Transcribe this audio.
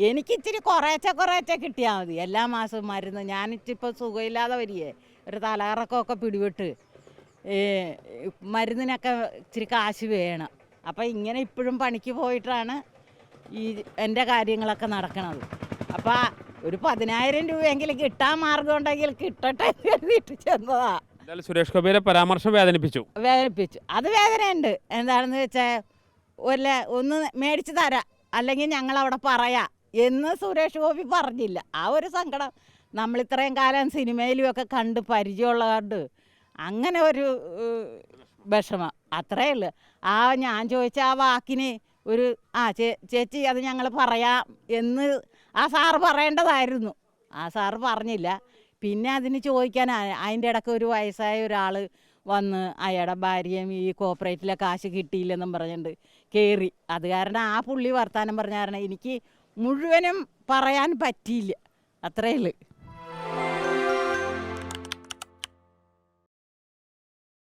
എനിക്ക് ഇച്ചിരി കുറേശ്ശെ കിട്ടിയാൽ മതി എല്ലാ മാസവും മരുന്ന്. ഞാനിപ്പോൾ സുഖമില്ലാതെ വരികയെ, ഒരു തലകറക്കമൊക്കെ പിടിപെട്ട് മരുന്നിനൊക്കെ ഇച്ചിരി കാശ് വേണം. അപ്പം ഇങ്ങനെ ഇപ്പോഴും പണിക്ക് പോയിട്ടാണ് ഈ എൻ്റെ കാര്യങ്ങളൊക്കെ നടക്കണത്. അപ്പം ഒരു 10,000 രൂപയെങ്കിലും കിട്ടാൻ മാർഗം ഉണ്ടെങ്കിൽ കിട്ടട്ടെ എന്ന് കരുതിയിട്ട് ചെന്നതാ. സുരേഷ് ഗോപിയുടെ പരാമർശം വേദനിപ്പിച്ചു. അത് വേദനയുണ്ട്. എന്താണെന്ന് വെച്ചാൽ ഒന്ന് മേടിച്ച് തരാം, അല്ലെങ്കിൽ ഞങ്ങളവിടെ പറയാം എന്ന് സുരേഷ് ഗോപി പറഞ്ഞില്ല. ആ ഒരു സങ്കടം നമ്മളിത്രയും കാലം സിനിമയിലുമൊക്കെ കണ്ട് പരിചയമുള്ളതുകൊണ്ട് അങ്ങനെ ഒരു വിഷമം അത്രയേ ഉള്ളൂ. ഞാൻ ചോദിച്ച ആ വാക്കിന് ഒരു ചേച്ചി അത് ഞങ്ങൾ പറയാം എന്ന് ആ സാറ് പറയേണ്ടതായിരുന്നു. ആ സാറ് പറഞ്ഞില്ല. പിന്നെ അതിന് ചോദിക്കാൻ അതിൻ്റെ ഇടയ്ക്ക് ഒരു വയസ്സായ ഒരാൾ വന്ന് അയാളുടെ ഭാര്യയും ഈ കോപ്പറേറ്റിലെ കാശ് കിട്ടിയില്ലെന്നും പറഞ്ഞിട്ടുണ്ട് കയറി. അത് കാരണം ആ പുള്ളി വർത്താനം പറഞ്ഞ കാരണം എനിക്ക് മുഴുവനും പറയാൻ പറ്റിയില്ല. അത്രയേ ഉള്ളൂ.